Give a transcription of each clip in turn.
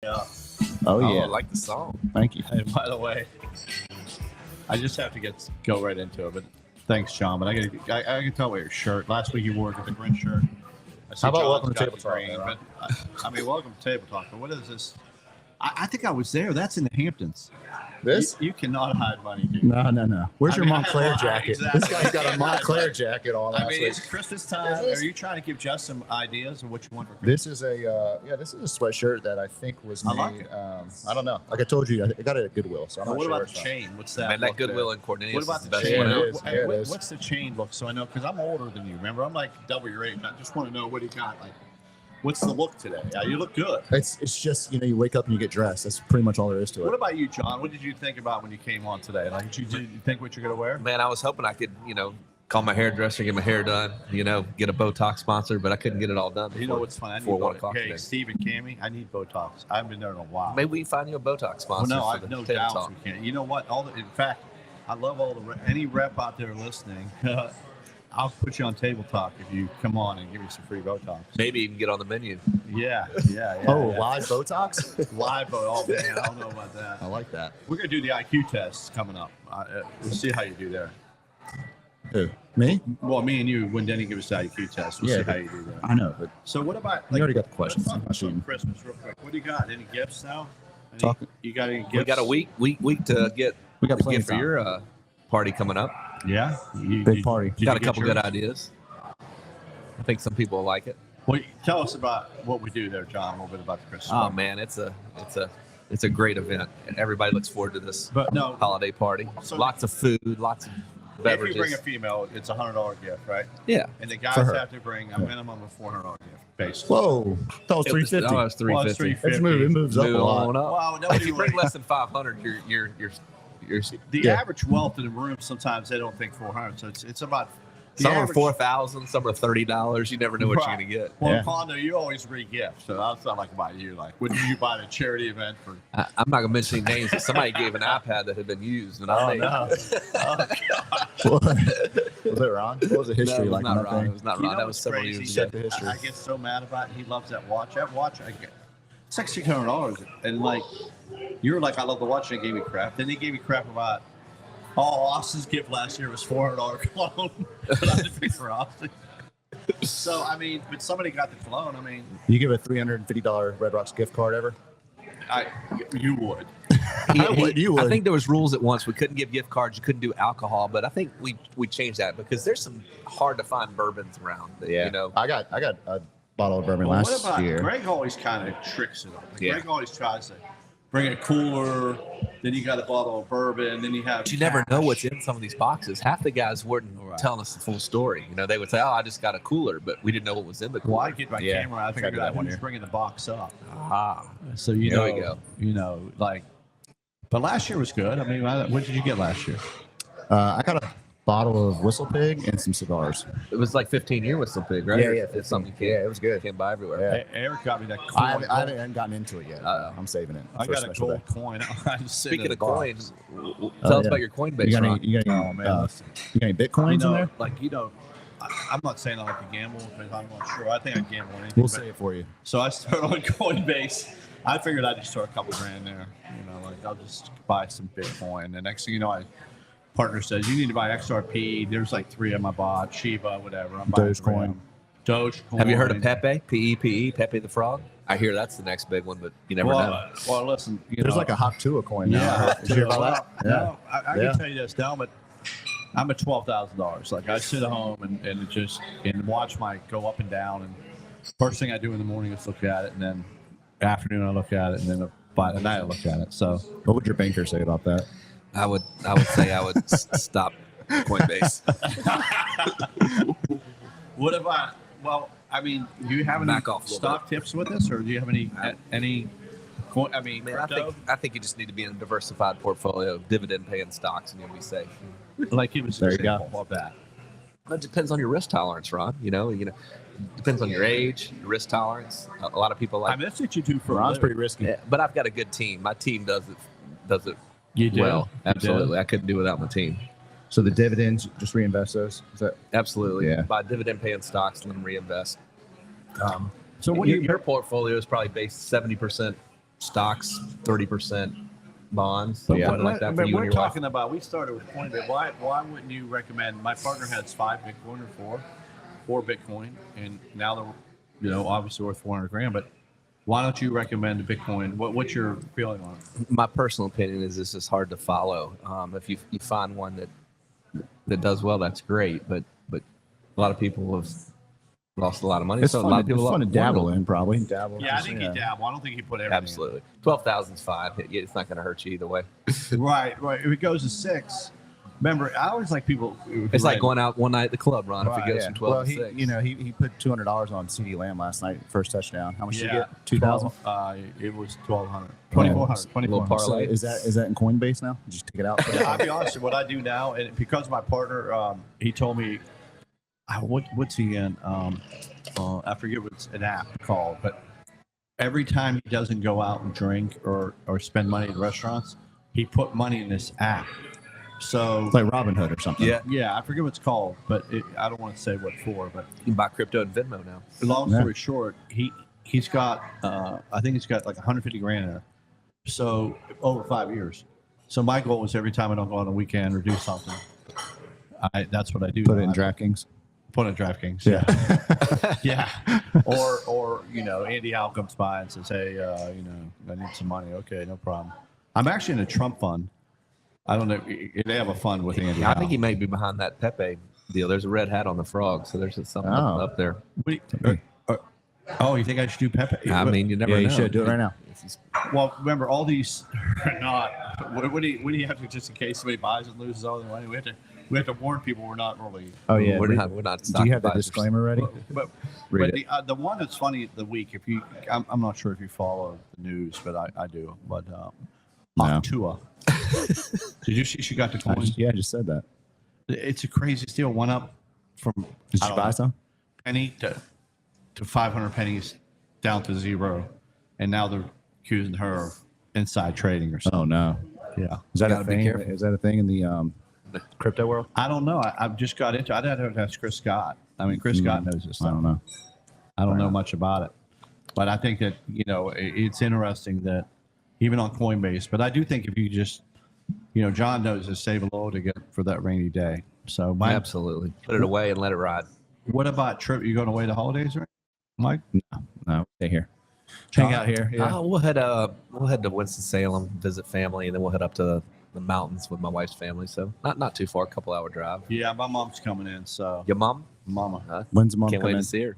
Yeah. Oh yeah, I like the song. thank you. And by the way, I just have to go right into it. But thanks, John. But I can tell by your shirt. Last week you wore the Grinch shirt. I see How about John's welcome to got Table the Talk, green, man? but I mean, welcome to Table Talk. But what is this? I think I was there. That's in the Hamptons. This? You cannot hide money, dude. No. Where's your I mean, Montclair jacket? exactly. This guy's got a Montclair jacket on. I mean, it's Christmas time. Is this- Are you trying to give Jess some ideas of what you want for This Christmas? is a sweatshirt that I think was I made. like it. I don't know. Like I told you, I got it at Goodwill. So I'm not What sure. about the chain? What's that? Man, that look Goodwill there? in Cornelius What about is the the best chain? one Yeah, out. it is. Yeah, it is. What's the chain look? So I know, because I'm older than you. Remember, I'm like double your age. I just want to know what he got. Like, what's the look today? Yeah, you look good. It's just you wake up and you get dressed. That's pretty much all there is to it. What about you, John? What did you think about when you came on today? Like, did you think what you're gonna wear? Man, I was hoping I could, call my hairdresser, get my hair done, get a Botox sponsor, but I couldn't get it all done. You know what's fun? I need before 1 o'clock Hey, today. Steve and Cammy, I need Botox. I haven't been there in a while. Maybe we can find you a Botox Well, sponsor. no, for I the have no Table doubts Talk. we can. You know what? In fact, I love any rep out there listening. I'll put you on Table Talk if you come on and give me some free Botox. Maybe even get on the menu. Yeah. Oh, yeah. live Botox? Live Botox. Oh man, I don't know about that. I like that. We're gonna do the IQ test coming up. We'll see how you do there. Who? Me? Well, me and you, when Denny gives us the IQ test, we'll Yeah, see how but- you do there. I know, but So what about? You already got the questions. Let's talk about Machine. Christmas real quick. What do you got? Any gifts now? You got any gifts? We got a week to get we got the plenty gift of for time. your party coming up. Yeah. Big party. Did Got you a get couple good yours? ideas. I think some people will like it. Well, tell us about what we do there, John. A little bit about the Christmas. Oh man, it's a great event, and everybody looks forward to this But no, holiday party. So- Lots of food, lots of if beverages. you bring a female, it's $100 gift, right? Yeah. And the guys For her. have to bring a minimum of $400 gift, basically. Whoa, that was It was- 350. oh, it was 350. It's moving. It moves up a Move lot. on up. Wow, If you bring less than 500, you're the Yeah. average wealth in the room, sometimes they don't think 400. So it's about the some are average- 4,000, some are $30. You never know what Right. you're gonna get. Well, Yeah. Condo, you always re-gift, so that's not like about you. Like, what did you buy at a charity event for? I'm not gonna mention any names, but somebody gave an iPad that had been used, and I think Was it Ron? What was the history No, it was like? not Nothing? Ron. It was not You Ron. know That was what's several crazy? years Check ago. the history. I get so mad about it. He loves that watch. That watch, it's like $600. And like, you're like, I love the watch, and they gave me crap. Then they gave me crap about, Austin's gift last year was $400 cologne. I had to pick for Austin. So, I mean, but somebody got the cologne. I mean, You give a $350 Red Rocks gift card ever? you would. You would. I think there was rules at once. We couldn't give gift cards. You couldn't do alcohol, but I think we changed that because there's some hard to find bourbons around. That, Yeah. I got a bottle of bourbon Well, what last about year. Greg? Always kind of tricks it up. Like, Yeah. Greg always tries to bring a cooler. Then you got a bottle of bourbon. Then you have. But you never know cash. what's in some of these boxes. Half the guys weren't telling us the full story. They would say, "Oh, I just got a cooler," but we didn't know what was in the Well, I cooler. get my Yeah, camera. I I figured did that out one who's year. bringing the box up. Ah, So There we go. Like. But last year was good. I mean, what did you get last year? I got a bottle of Whistle Pig and some cigars. it was like 15-year Whistle Pig, right? It's something you Yeah, can't, it was good. can't buy everywhere. Yeah. Hey, Eric got me that coin. I haven't gotten into it yet. Uh-oh. I'm saving it. I for got a special gold day. coin. I just sitting Speaking in of the box. coins, tell us yeah. about your Coinbase. You got Ron. any? You got any? Oh man, listen. You got any bitcoins in there? I'm not saying I like to gamble, but I'm not sure. I think I gamble anything. We'll but- say it for you. So I started on Coinbase. I figured I'd just throw a couple grand there. I'll just buy some Bitcoin. The next thing you know, my partner says, you need to buy XRP. There's like 3 of them I bought. Shiba, whatever. I'm buying Dogecoin. Dogecoin. Have you heard of Pepe? P-E-P-E, Pepe the Frog? I hear that's the next big one, but you never know. Well, listen. There's like a Hop Tua coin now. Yeah. Did you hear about that? No, I Yeah. can tell you this now, but I'm at $12,000. Like I sit at home and watch my go up and down. And first thing I do in the morning is look at it, and then afternoon I look at it, and then by the night I look at it. So What would your banker say about that? I would say I would stop Coinbase. what about? Well, I mean, do you have any Back off a little stock tips with this, or do you have any? I mean, Man, crypto? I think you just need to be in a diversified portfolio of dividend-paying stocks, and you'll be safe. Like give us an There you go. example of that. It depends on your risk tolerance, Ron. Depends on your age, your risk tolerance. A lot of people like. I mean, that's what you do for a Ron's living. pretty risky. Yeah, but I've got a good team. My team does it You do. well. You Absolutely, I couldn't do without my team. So the dividends, just reinvest those. Is that? Absolutely. Yeah. Buy dividend-paying stocks and then reinvest. So what do you? Your portfolio is probably based 70% stocks, 30% bonds, But yeah. something like that for But you we're and your wife. talking about. We started with Coinbase. Why wouldn't you recommend? My partner has 5 Bitcoin or four Bitcoin, and now they're obviously worth 400 grand. But why don't you recommend Bitcoin? What's your feeling on it? My personal opinion is this is hard to follow. If you find one that does well, that's great. But a lot of people have lost a lot of money. It's so fun, a lot of people it's fun to want dabble in, probably. Dabble. Yeah, I think he dabble. I don't think he put everything. Absolutely, 12,000 is fine. It's not going to hurt you either way. In. Right. If it goes to 6, remember, I always like people. It's like going out one night at the club, Ron. If it goes from 12 well, to 6, he put $200 on CD Lamb last night, first touchdown. How much did you Yeah, get? 2,000. It was 1,200, 2,400, Little parlay. So is that in Coinbase now? Did you take it out? Yeah, I'll be honest. What I do now, and because my partner, he told me, what's he in? I forget what's an app called, but every time he doesn't go out and drink or spend money at restaurants, he put money in this app. So It's like Robinhood or something. yeah, I forget what it's called, but I don't want to say what for. But you can buy crypto and Venmo now. long story short, he's got I think he's got like 150 grand in there. So over 5 years. So my goal is every time I don't go on a weekend or do something, that's what I do. Put it in DraftKings. Put it in DraftKings. Yeah. Yeah. Or Andy Howe comes by and says, hey, I need some money. Okay, no problem. I'm actually in a Trump fund. I don't know. They have a fund with Andy Howe. I think he may be behind that Pepe deal. There's a red hat on the frog, so there's something up there. Oh, you think I should do Pepe? I mean, you never know. Yeah, you should do it right now. Well, remember, all these are not. What do you have to, just in case somebody buys and loses all the money? We have to warn people we're not really. Oh yeah. We're not. Do you have the advisors. disclaimer ready? But Read the one that's funny of the week, I'm not sure if you follow the news, but I do. But Tua. Did you see she got the coin? I just said that. It's a crazy steal. Went up from Did you buy some? penny to 500 pennies down to 0, and now they're accusing her of inside trading or something. Oh no. Yeah. Is that a Gotta be thing? careful. Is that a thing in the crypto world? I don't know. I've just got into it. I'd have to ask Chris Scott. I mean, Chris Scott knows this stuff. I don't know. I don't know much about it. But I think that, it's interesting that even on Coinbase, but I do think if you just, John knows to save a little to get for that rainy day. So Absolutely. Put it away and let it ride. What about trip? You going away to holidays, right, Mike? No, stay here. Hang out here. Yeah. We'll head to Winston-Salem, visit family, and then we'll head up to the mountains with my wife's family. So not too far, a couple hour drive. Yeah, my mom's coming in. So Your mom? Mama. When's the mom Can't wait coming to in? see her.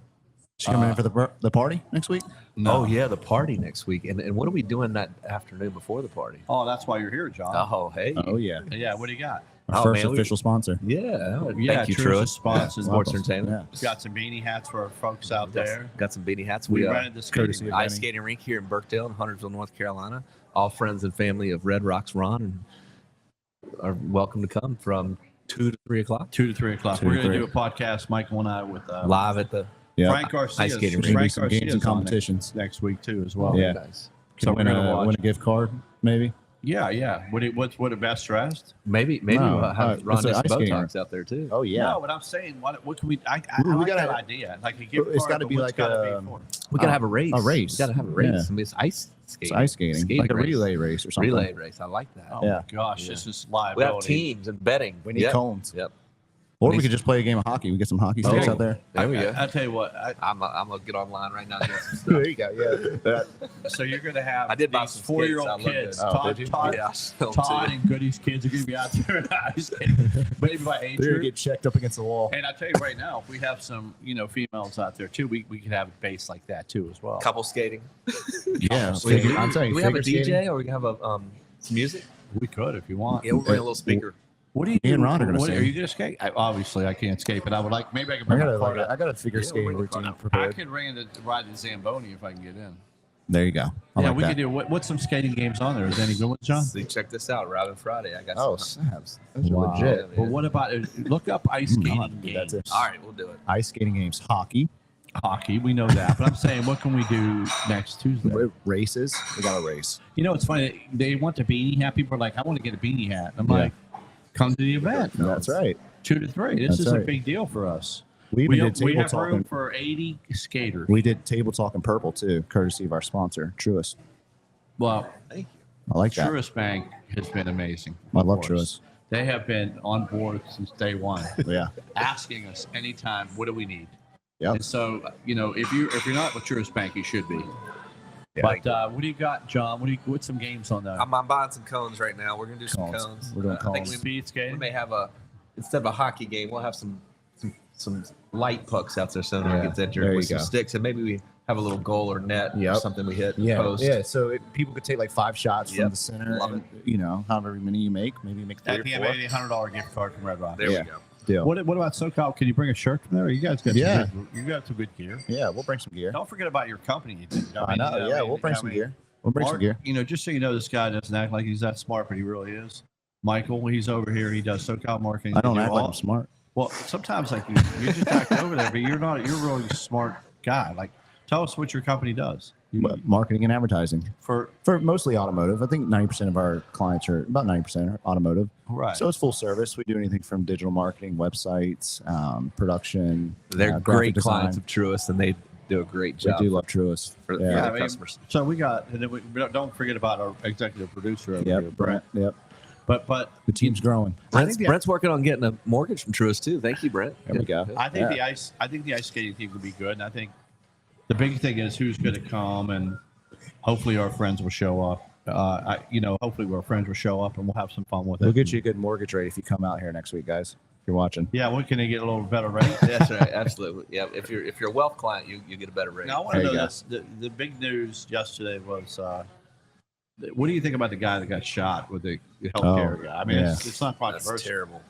She coming in for the party next week? Oh yeah, the party next week. And what are we doing that afternoon before the party? Oh, that's why you're here, John. Oh hey. Oh yeah. Yeah. What do you got? Our Oh, first man, official sponsor. Yeah. Yeah, Thank you, Truist Truist. is sponsored. Sports Welcome. Entertainment. Yeah. Got some beanie hats for our folks out there. Got some beanie hats. We We rented this courtesy skating of- ice skating rink here in Burkdale in Huntersville, North Carolina. All friends and family of Red Rocks Ron and are welcome to come from 2 to 3 o'clock. 2 to 3 o'clock. 2 We're to going to 3. do a podcast, Michael and I, with Live at the Yeah. Frank Garcia. Ice skating rink. Maybe Frank some Garcia's games and on competitions. next week too, as well. Yeah. guys. So we're gonna watch. win a gift card, maybe. Yeah. What a best dressed? Maybe No, we'll have Ron it's an do some ice skating Botox out there too. Oh yeah. No, but I'm saying, what can we? I We like gotta- that idea. Like a gift It's card, gotta but be what's like gotta a- be for? We gotta have a race. a race. We gotta have a race. Yeah. I mean, it's ice It's skating. ice skating, like a race. relay race or something. Relay race. I like that. Oh Yeah. my gosh, Yeah. this is We have liability. teams and betting. We need Yep. cones. Yep. Or we could just play a game of hockey. We get some hockey sticks Oh. out there. There we go. I tell you what. I'm gonna get online right now. And get some stuff. There you go. Yeah. So you're going to have I did buy these some 4-year-old skates. I love kids. those. Oh, did you? Todd, Yeah, I still Todd do. and Goody's kids are going to be out there in ice skating, maybe by age They're gonna group. get checked up against the wall. And I tell you right now, if we have some, females out there too, we could have a base like that too as well. Couple skating. Yeah. skating. I'm telling Do you, we have a figure DJ skating. or we can have a some music? We could if you want. Yeah, we'll bring a little speaker. What do you Me and do? Ron are gonna What, skate. Are you gonna skate? Obviously, I can't skate, but I would like. Maybe I can I bring got my a card up. I got a figure Yeah, skating we'll bring the routine card up. I prepared. could ride the Zamboni if I can get in. There you go. I Yeah, like we that. could do. What's some skating games on there? Is there any good ones, John? See, check this out, Robin Friday. I got Oh, some. snaps. Those are Wow. legit. Well, what about look up ice skating Not- games? That's it. All right, we'll do it. Ice skating games, hockey, Hockey, we know that, but I'm saying, what can we do next Tuesday? races. We got a race. It's funny. They want the beanie hat. People are like, I want to get a beanie hat. I'm Yeah. like, come to the event. That's right. 2 to 3. This That's is a right. big deal for us. We even We did table have room talking. for 80 skaters. We did table talk in purple too, courtesy of our sponsor, Truist. Well, Thank I like that. Truist Bank has been amazing. I love for us. Truist. They have been on board since day one, Yeah. asking us anytime, what do we need? Yep. And so, if you're not with Truist Bank, you should be. Yeah. But what do you got, John? What's some games on that? I'm buying some cones right now. We're gonna do some cones. We're doing I think cones. Speed we skating. may have instead of a hockey game, we'll have some light pucks out there so no one Yeah, gets injured there with you some go. sticks, and maybe we have a little goal or net or Yep. something we hit. Yeah, Post. yeah. So people could take like 5 shots from Yep. the center, Love and however many you make, maybe you make 3 That or be 4. a $100 gift card from Red Rock. There Yeah. we go. Deal. What about SoCal? Can you bring a shirt from there? You guys got you got some good gear. Yeah, we'll bring some gear. Don't forget about your company. I know. Yeah, we'll bring some gear. We'll bring some Mark, gear. just so you know, this guy doesn't act like he's that smart, but he really is. Michael, he's over here. He does SoCal marketing. I don't They do act like all- I'm smart. Well, sometimes like you just act over there, but you're not. You're a really smart guy. Like, tell us what your company does. But marketing and advertising For mostly automotive. I think 90% of our clients are about 90% are automotive. right. So it's full service. We do anything from digital marketing, websites, production. They're graphic great design. clients of Truist, and they do a great We job do love Truist. for, Yeah. for Yeah, the I mean, customers. so we got, and then we don't forget about our executive producer over here, Yep, Brent. Yep. But The team's growing. I think the- Brent's working on getting a mortgage from Truist too. Thank you, Brent. There we go. I think Yeah. I think the ice skating team could be good, and I think the big thing is who's going to come, and hopefully our friends will show up. Hopefully our friends will show up, and we'll have some fun with it. We'll get you a good mortgage rate if you come out here next week, guys. If you're watching. Yeah, we can get a little better rate. That's right. Absolutely. Yeah. If you're a wealth client, you get a better rate. Now I want to There know you go. this. The big news yesterday was. What do you think about the guy that got shot with the healthcare guy? I mean, yeah. it's not That's controversial. terrible.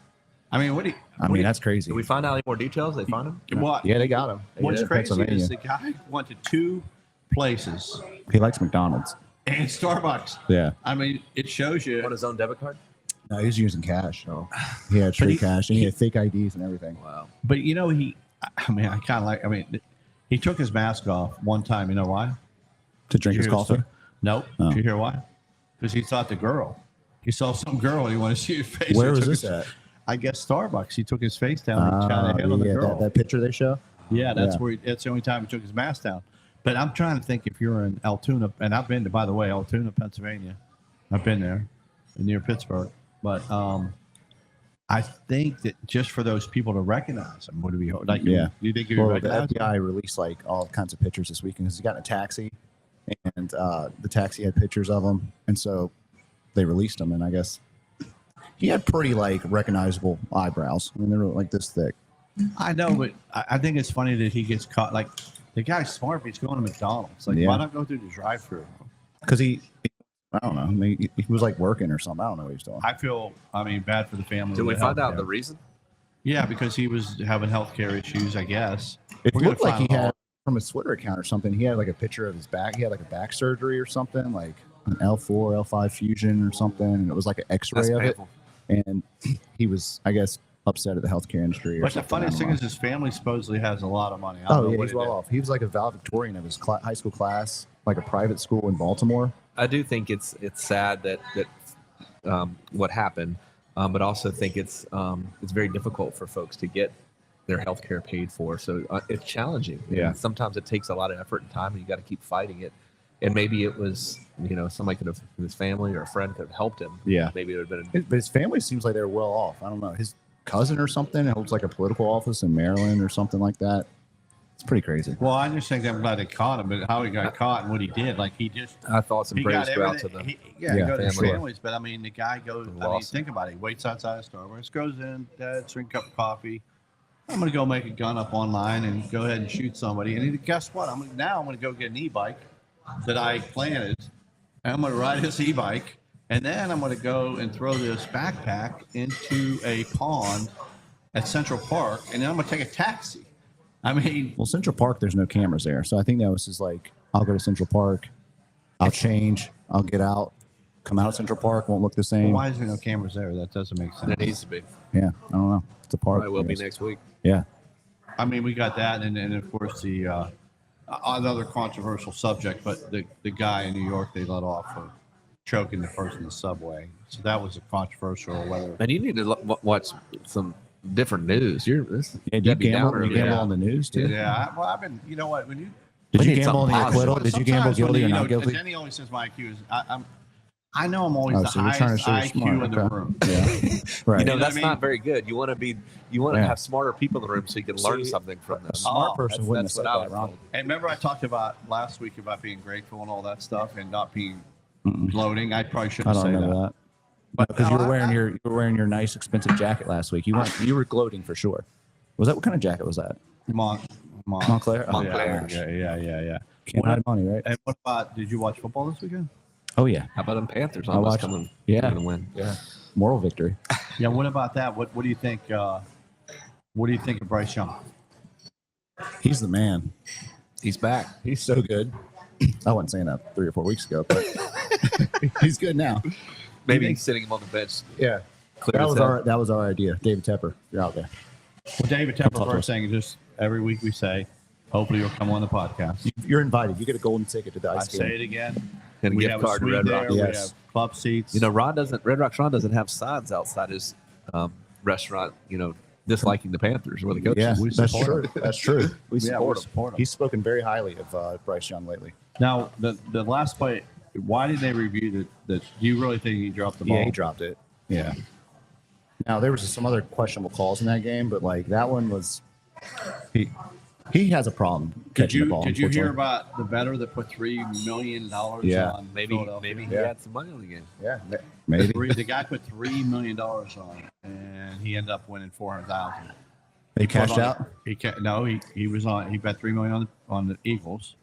I mean, That's crazy. Did we find out any more details? They find him? what? Yeah, they got him. What's Yeah, crazy Pennsylvania. is the guy went to 2 places He likes McDonald's. and Starbucks. Yeah. I mean, it shows you. On his own debit card? No, he's using cash. So he had free cash, and he had fake IDs and everything. Wow. But he took his mask off one time. You know why? To drink Did his you hear coffee. Nope. Oh. Did you hear why? Because he thought the girl. He saw some girl and he wanted to see her face. Where He was took this his- at? I guess Starbucks. He took his face down and shot a hit on the girl. that picture they show. Yeah, that's Yeah. where. That's the only time he took his mask down. But I'm trying to think if you're in Altoona, and I've been to, by the way, Altoona, Pennsylvania. I've been there, near Pittsburgh. But I think that just for those people to recognize him, would it be like? Yeah. Do you think you Well, would the recognize him? FBI released like all kinds of pictures this weekend because he got in a taxi, and the taxi had pictures of him, and so they released him. And I guess he had pretty like recognizable eyebrows. I mean, they were like this thick. I know, but I think it's funny that he gets caught. Like the guy's smart, but he's going to McDonald's. Like, Yeah. why not go through the drive-through? Because I don't know. I mean, he was like working or something. I don't know what he was doing. I feel, bad for the family. Did we with find out healthcare. the reason? Yeah, because he was having healthcare issues, I guess. It We're gonna looked like find he out. had from his Twitter account or something. He had like a picture of his back. He had like a back surgery or something, like an L4, L5 fusion or something. And it was like an X-ray That's of painful. it. And he was, I guess, upset at the healthcare industry. Or But the something. I funniest don't thing know. is his family supposedly has a lot of money. I don't Oh know yeah, what he's it well is. off. He was like a valedictorian of his high school class, like a private school in Baltimore. I do think it's sad that what happened, but also think it's very difficult for folks to get their health care paid for. So it's challenging. Yeah. And sometimes it takes a lot of effort and time, and you got to keep fighting it. And maybe it was, somebody could have, his family or a friend could have helped him. Yeah. Maybe it would have been. But his family seems like they're well off. I don't know. His cousin or something holds like a political office in Maryland or something like that. It's pretty crazy. Well, I just think I'm glad they caught him, but how he got caught and what he did, like he just I thought some he praise got go out to everything. the. He Yeah, go to the family. families, but the guy goes. Lost. Think about it. He waits outside of Starbucks, goes in, drink a cup of coffee. I'm gonna go make a gun up online and go ahead and shoot somebody. And guess what? I'm gonna go get an e-bike that I planted. And I'm gonna ride this e-bike, and then I'm gonna go and throw this backpack into a pond at Central Park, and then I'm gonna take a taxi. Well, Central Park, there's no cameras there. So I think that was just like, I'll go to Central Park, I'll change, I'll get out, come out of Central Park, won't look the same. why is there no cameers there? That doesn't make sense. It needs to be. Yeah, I don't know. It's a park. Probably will I be guess. next week. Yeah. We got that, and of course the another controversial subject, but the guy in New York they let off for choking the person in the subway. So that was a controversial. Whether And you need to watch some different news. Yeah, do you Debbie gamble, Downer you over gamble there. on the news too? I've been. You know what? When you Did you need gamble on something the acquittal? positive. Did you gamble Sometimes when guilty or you not know, guilty? Denny always says my IQ is. I know I'm always the So you're trying to highest show you're IQ smart. in the Okay. room. Yeah. Right. You know, You know what that's I mean? not very good. You want to Yeah. have smarter people in the room so you can learn See, something from them. A smart person That's- wouldn't that's have what said I that, was Ron. told. And remember, I talked about last week about being grateful and all that stuff, and not being Mm-mm. gloating. I probably I shouldn't don't say remember that. that. But Because no, you were wearing your nice expensive jacket last week. You were gloating for sure. Was that what kind of jacket was that? Montclair. Oh, Montclair. Yeah. Can't hide money, right? And what about? Did you watch football this weekend? Oh yeah. How about them Panthers I almost watched- coming yeah. going to win? Yeah. Moral victory. Yeah. What about that? What do you think? What do you think of Bryce Young? He's the man. He's back. He's so good. I wasn't saying that 3 or 4 weeks ago, but he's good now. Maybe sitting him on the bench. Yeah. Clear his head. That was our idea. David Tepper, you're out there. Well, David Tepper, first thing, just every week we say, hopefully you'll come on the podcast. You're invited. You get a golden ticket to the I ice say game. it again. And a We gift have card a to suite Red there. Rock. We Yes. have club seats. You know, Red Rock Ron doesn't have signs outside his restaurant, disliking the Panthers or the coaches. Yeah, We that's support true. That's true. We Yeah, support, we him. support him. He's spoken very highly of Bryce Young lately. Now, the last play, why did they review that? Do you really think he dropped the ball? Yeah, he dropped it. Yeah. Now there was some other questionable calls in that game, but like that one was he has a problem catching the ball. Did you hear unfortunately. about the bettor that put $3 million Yeah. on Maybe Philadelphia? he Yeah. had some money on the game. Yeah, maybe. The guy put $3 million on it, and he ended up winning $400,000. They cashed out. He was on. He bet $3 million on the Eagles.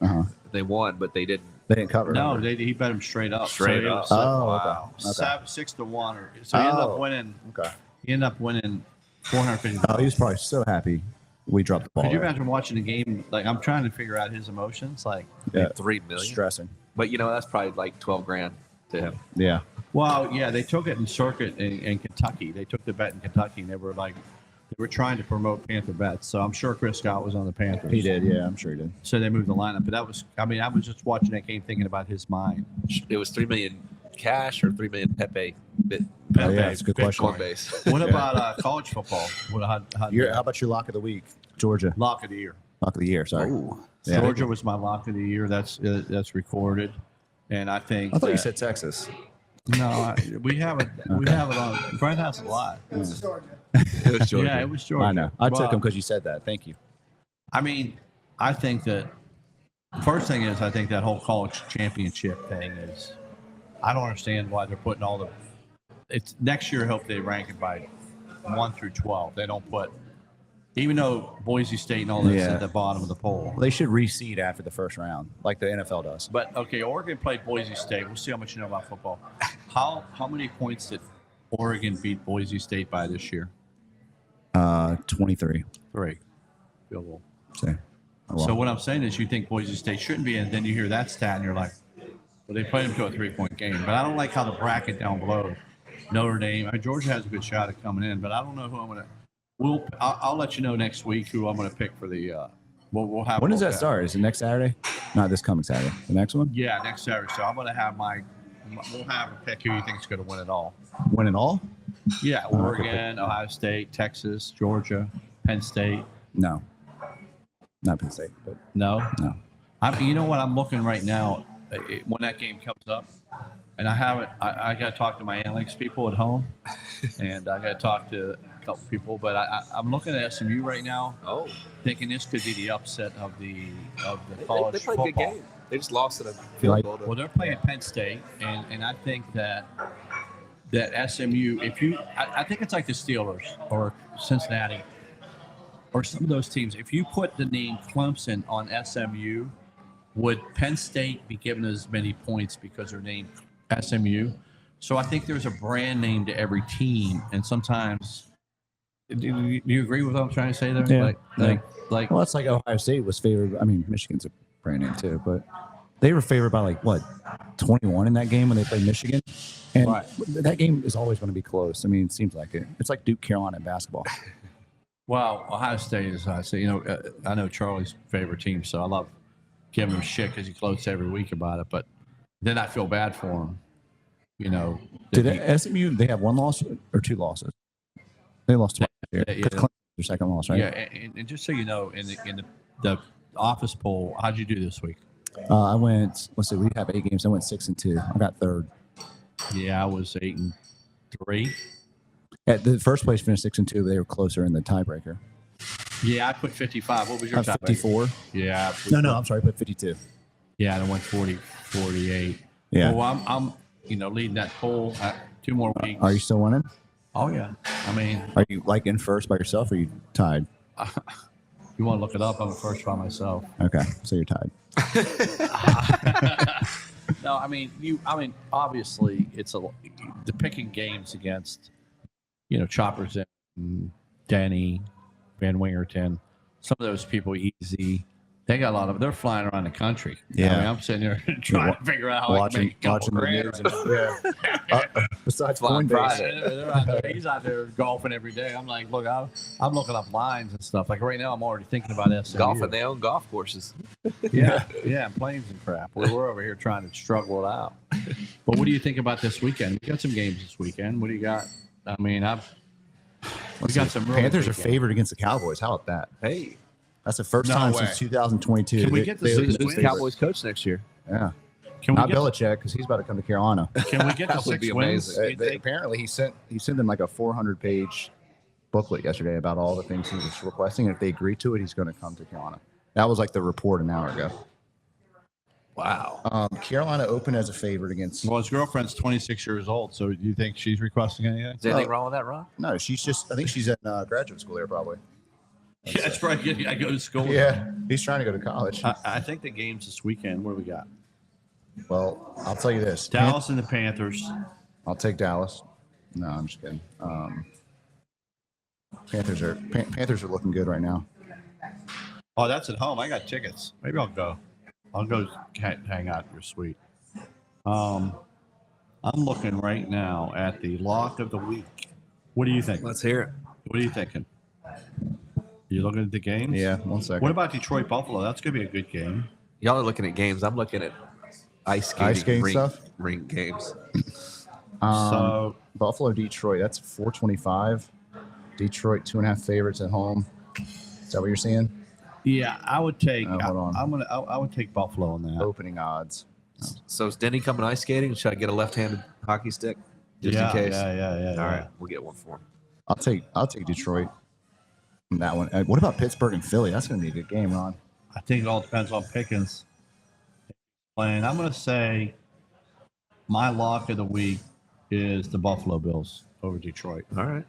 They won, but they didn't. They didn't cover. No, remember? he bet him straight up. Straight it up. was Oh, okay. 6-1, so he ended up winning. Okay. He ended up winning $450,000. Oh, he was probably so happy we dropped the ball. Could you there. imagine watching the game? Like, I'm trying to figure out his emotions. Like, Yeah. $3 million. Stressing. But that's probably like $12,000 to him. Yeah. well, yeah, they took it in circuit in Kentucky. They took the bet in Kentucky, and they were trying to promote Panther bets. So I'm sure Chris Scott was on the Panthers. He did. Yeah, I'm sure he did. So they moved the lineup. But I was just watching that game thinking about his mind. It was $3 million cash or $3 million Pepe. Oh, yeah, that's a good question. Coinbase. What about college football? How about your lock of the week? Georgia. Lock of the year? Lock of the year. Sorry. Yeah. Georgia was my lock of the year. That's recorded, and I think. I thought you that- said Texas. No, we have it. We have it on. Brent has it live. It was Georgia. Yeah, it was Georgia. I know. I took Well, him because you said that. Thank you. I mean, I think that first thing is I think that whole college championship thing is. I don't understand why they're putting all the. It's next year. I hope they rank it by 1 through 12. They don't put, even though Boise State and all that's Yeah. at the bottom of the poll. They should reseed after the first round, like the NFL does. But okay, Oregon played Boise State. We'll see how much you know about football. How many points did Oregon beat Boise State by this year? 23. 3. Field goal. So, oh, well. So what I'm saying is, you think Boise State shouldn't be, and then you hear that stat, and you're like, well, they played them to a 3-point game. But I don't like how the bracket down below, Notre Dame. Georgia has a good shot at coming in, but I don't know who I'm going to. I'll let you know next week who I'm going to pick for the. We'll have. When does that both start? Is it next Saturday? Not this coming Saturday. The next one? Yeah, next Saturday. So I'm going to have we'll have a pick who you think's going to win it all. Win it all? Yeah, Oregon, Ohio State, Texas, Georgia, Penn State. No. Not Penn State, but No. no. You know what? I'm looking right now when that game comes up, and I haven't. I got to talk to my analytics people at home, and I got to talk to a couple people. But I'm looking at SMU right now, Oh, thinking this could be the upset of the they college played a good football. game. They just lost at a Like- field goal. Well, they're playing Penn State, and I think that SMU, I think it's like the Steelers or Cincinnati or some of those teams. If you put the name Clemson on SMU, would Penn State be given as many points because they're named SMU? So I think there's a brand name to every team, and sometimes. Do you agree with what I'm trying to say there? Yeah. Like. Well, it's like Ohio State was favored. I mean, Michigan's a brand name too, but they were favored by like what, 21 in that game when they played Michigan, and Right. that game is always going to be close. I mean, it seems like it. It's like Duke Carolina in basketball. Well, Ohio State is, I say, I know Charlie's favorite team, so I love giving him shit because he gloats every week about it. But then I feel bad for him, Did SMU? They have one loss or 2 losses? They lost twice. Yeah, Because Clemson's their second loss, right? Yeah, and just so you know, in the office poll. How'd you do this week? I went. Let's see. We have 8 games. I went 6-2. I got third. Yeah, I was 8-3. At the first place finished 6-2. But they were closer in the tiebreaker. Yeah, I put 55. What was your top? 54. Yeah. No. I'm sorry. I put 52. Yeah, and I went 40, 48. Yeah. Well, I'm leading that poll. 2 more weeks. Are you still winning? Oh yeah. I mean, Are you like in first by yourself, or are you tied? you want to look it up? I'm first by myself. Okay, so you're tied. No, I mean obviously it's the picking games against, Choppers and Denny, Van Wingerton, some of those people easy. They got they're flying around the country. Yeah. I mean, I'm sitting there trying to figure out how I can make a couple the grand. news. Besides Flying Coinbase. They're out there, he's out there golfing every day. I'm like, look, I'm looking up lines and stuff. Like right now, I'm already thinking about SMU. Golfing, they own golf courses. Yeah, and planes and crap. We're over here trying to struggle it out. But what do you think about this weekend? We got some games this weekend. What do you got? I mean, we got some. Really Panthers big are games. favored against the Cowboys. How about that? Hey, That's the first No time way. since 2022. Can we get the opened Six as who's the wins? Cowboys coach next year? Yeah. Can Not we get? Belichick, because he's about to come to Carolina. Can we get the That would 6 be wins? amazing. You think? Apparently, he sent them like a 400-page booklet yesterday about all the things he was requesting. And if they agree to it, he's going to come to Carolina. That was like the report an hour ago. Wow. Carolina opened as a favorite against. Well, his girlfriend's 26 years old, so do you think she's requesting anything? Is there anything wrong with that, Ron? No, she's just. I think she's in graduate school there probably. Yeah, that's right. I go to school. Yeah, he's trying to go to college. I think the games this weekend. What do we got? Well, I'll tell you this: Dallas and the Panthers. I'll take Dallas. No, I'm just kidding. Panthers are looking good right now. Oh, that's at home. I got tickets. Maybe I'll go. I'll go hang out your suite. I'm looking right now at the lock of the week. What do you think? Let's hear it. What are you thinking? You looking at the games? Yeah, 1 second. What about Detroit Buffalo? That's gonna be a good game. Y'all are looking at games. I'm looking at ice skating rink, stuff? rink games. So Buffalo, Detroit. That's 425. Detroit 2.5 favorites at home. Is that what you're seeing? yeah, I would take. Oh, hold on. I would take Buffalo on that. Opening odds. So is Denny coming ice skating? Should I get a left-handed hockey stick just yeah, in case? Yeah. All right, we'll get one for him. I'll take Detroit. On that one. What about Pittsburgh and Philly? That's going to be a good game, Ron. I think it all depends on Pickens. And I'm going to say my lock of the week is the Buffalo Bills over Detroit. All right.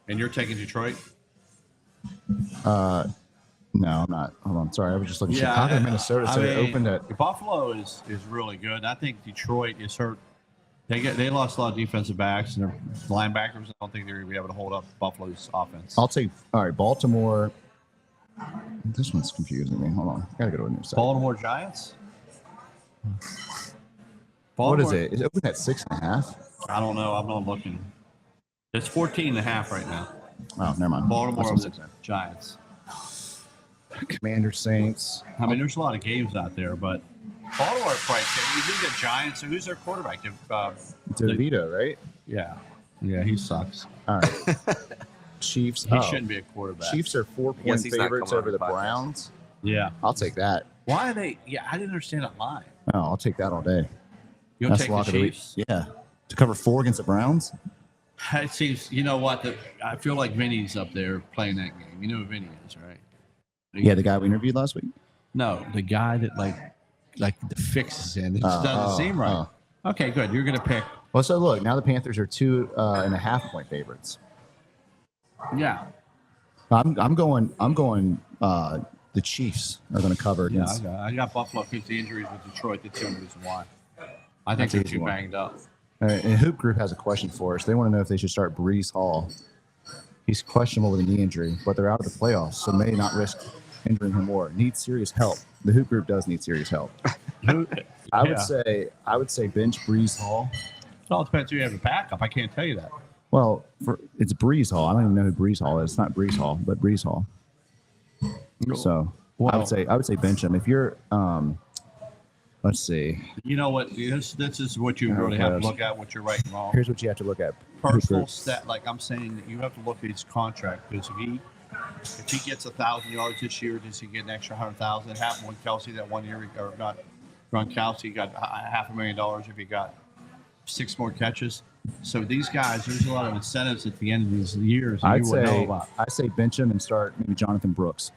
And you're taking Detroit? No, I'm not. Hold on. Sorry, I was just looking. Chicago, Minnesota. So they opened at. Buffalo is really good. I think Detroit is hurt. They lost a lot of defensive backs and their linebackers. I don't think they're going to be able to hold up Buffalo's offense. I'll take. All right, Baltimore. This one's confusing me. Hold on. I gotta go to a new site. Baltimore Giants? What is it? Is it open at 6.5? I don't know. I'm not looking. It's 14.5 right now. Oh, never mind. Baltimore That's over what the Giants. Commander Saints. I mean, there's a lot of games out there, but Baltimore probably. You think the Giants? So who's their quarterback? DeVito, right? Yeah, he sucks. All right. Chiefs. He shouldn't be a quarterback. Chiefs are 4-point he's not favorites coming on over the the podcast. Browns. Yeah. I'll take that. Why are they? Yeah, I didn't understand that line. Oh, I'll take that all day. You'll That's take lock the of the week. Chiefs. Yeah. To cover 4 against the Browns? It seems. You know what? I feel like Vinny's up there playing that game. You know who Vinny is, right? Yeah, the guy we interviewed last week. No, the guy that like the fixes in. It just doesn't seem right. Okay, good. You're gonna pick. Well, so look, now the Panthers are 2.5-point favorites. Yeah. I'm going. The Chiefs are going to cover Yeah, against. I got Buffalo because the injuries with Detroit. That's the only reason why. I think That's an they're easy too one. banged up. And Hoop Group has a question for us. They want to know if they should start Brees Hall. He's questionable with a knee injury, but they're out of the playoffs, so may not risk injuring him more. Needs serious help. The Hoop Group does need serious help. I would say bench Brees Hall. It all depends who you have a backup. I can't tell you that. Well, it's Brees Hall. I don't even know who Brees Hall is. It's not Brees Hall, but Brees Hall. So I would say bench him. If you're let's see. You know what? This is what you really have to look at. What you're right and wrong. Here's what you have to look at. Personal stat. Like I'm saying, that you have to look at his contract because if he if he gets 1,000 yards this year, does he get an extra 100,000? It happened with Kelsey that one year, or not. Gronkowski got $500,000 if he got 6 more catches. So these guys, there's a lot of incentives at the end of these years that you would know about. I'd say bench him and start maybe Jonathan Brooks.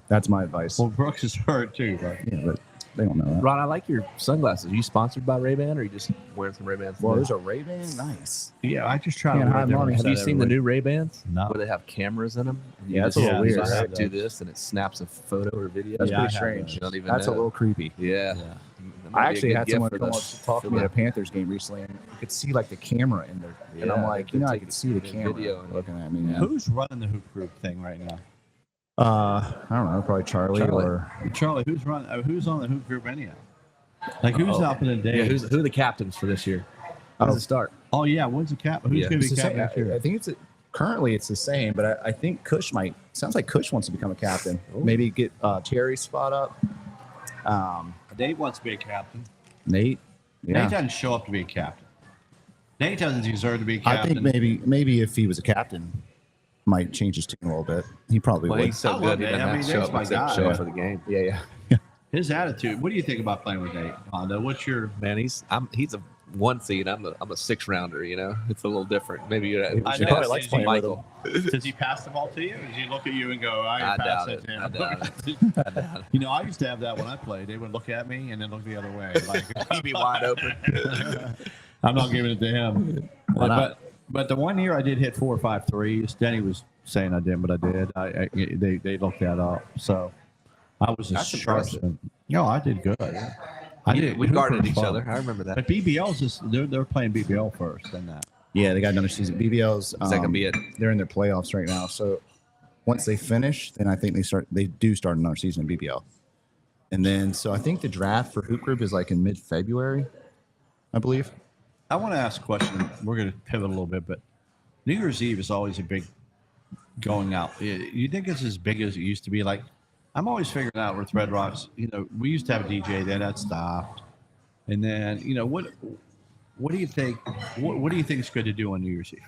That's my advice. Well, Brooks is hurt too, but Yeah, but they don't know that. Ron, I like your sunglasses. Are you sponsored by Ray-Ban, or are you just wearing some Ray-Bans? Well, there's a Ray-Ban. Nice. yeah, I just try Can't to wear hide different money. Have you set seen the every new Ray-Bans? No. Where they have cameras in them? Yeah, that's a little weird. So I right? do this, and it snaps a photo or video. That's Yeah, pretty I have strange. those. You don't even That's a know. little creepy. Yeah. Yeah. That might I be a actually good had gift someone for come the- up to talk to for me the- at a Panthers game recently, and you could see like the camera in there, and I'm Yeah, like, they I take could see the the camera video and- looking at me. Yeah. Man. Who's running the hoop group thing right now? I don't know, probably Charlie. or Charlie, who's on the hoop group anyhow? Like who's up in the day? Yeah, who are the captains for this year? How does it start? Oh yeah, when's the cap? Who's Yeah. going to It's be the captain same. next year? I think currently it's the same, but I think Kush sounds like Kush wants to become a captain. Oh. Maybe get Terry's spot up. Nate wants to be a captain. Nate. Yeah. Nate doesn't show up to be a captain. Nate doesn't deserve to be a I captain. think maybe if he was a captain, might change his tune a little bit. He probably Well, would. he's so I good. love He Nate. doesn't I have mean, to show Nate's up my except guy. show up Yeah. for the game. Yeah. His attitude. What do you think about playing with Nate, Hondo? What's your? Man, he's a 1 seed. I'm a 6 rounder. You know, it's a little different. Maybe you I She know. probably likes playing with Michael. Does he pass the ball to you? Does he look at you and go, "I I pass doubt it it. to him"? I doubt I doubt it. You know, I used to have that when I played. They would look at me and then look the other way. Like He'd be wide open. I'm not giving it to him. Why not? But the one year I did hit 4 or 5 threes. Denny was saying I didn't, but I did. They looked that up. So I was a That's sharp. impressive. No, I did good. I did. We Hooper guarded was each fun. other. I remember that. But BBL's just they're playing BBL first, than that. Yeah, they got another season. BBL's. Is that gonna be it? They're in their playoffs right now. So once they finish, then I think they do start another season in BBL. And then so I think the draft for Hoop Group is like in mid-February, I believe. I want to ask a question. We're going to pivot a little bit, but New Year's Eve is always a big going out. You think it's as big as it used to be? Like, I'm always figuring out with Red Rocks, we used to have a DJ, then that stopped. And then, what do you think? What do you think is good to do on New Year's Eve?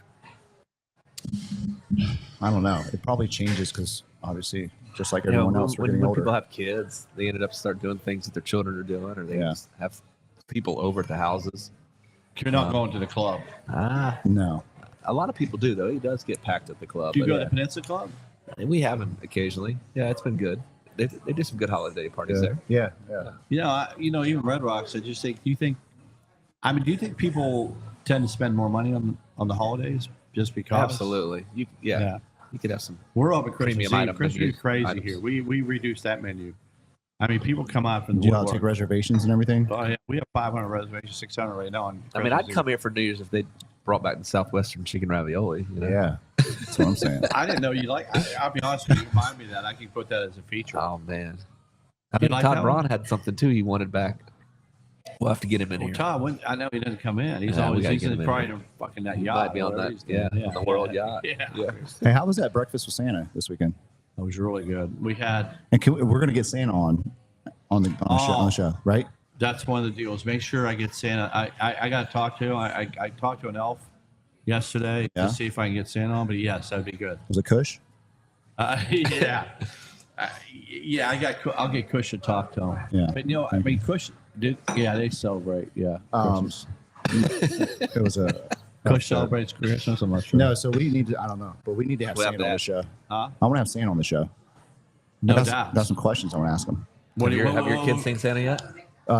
I don't know. It probably changes because obviously, just like You know, everyone else, we're when getting older. people have kids, they ended up start doing things that their children are doing, or they Yeah. just have people over at the houses. You're not going to the club. No. A lot of people do though. It does get packed at the club. Do you but, go to the Peninsula Club? we have them occasionally. Yeah, it's been good. They do some good holiday parties there. Yeah. Even Red Rocks. I just think. Do you think people tend to spend more money on the holidays just because? Absolutely. You could have some. We're up at Christmas Premium Eve. item Christmas menu is crazy items. here. We reduced that menu. I mean, people come out from the Do you all woodwork. take reservations and everything? Oh, yeah, we have 500 reservations, 600 right now. I mean, I'd come here for New Year's if they brought back the Southwestern chicken ravioli. You know? Yeah. That's what I'm saying. I didn't know you like. I'll be honest with you. Remind me of that I can put that as a feature. Oh man. I You mean, like Todd that Braun one? had something too. He wanted back. We'll have to get him in Well, here. Todd, I know he doesn't come in. He's Yeah, we always gotta he's get him in probably there. in fucking that He yacht. might be on whatever that. he's doing. Yeah, on the world yacht. Yeah. Hey, how was that breakfast with Santa this weekend? It was really good. We had. And we're gonna get Santa on the show, right? That's one of the deals. Make sure I get Santa. I got to talk to him. I talked to an elf yesterday Yeah? to see if I can get Santa on. But yes, that'd be good. Was it Kush? Yeah. I'll get Kush to talk to him. Yeah. But I mean, Kush did. Yeah, they celebrate. Yeah. Christmas. It was a Kush celebrates Christmas. I'm not sure. No, so we need to. I don't know, but we need to have We'll have Santa to on the ask. show. Huh? I want to have Santa on the show. No I doubt. got some questions I want to ask him. What Have your kids seen Santa yet?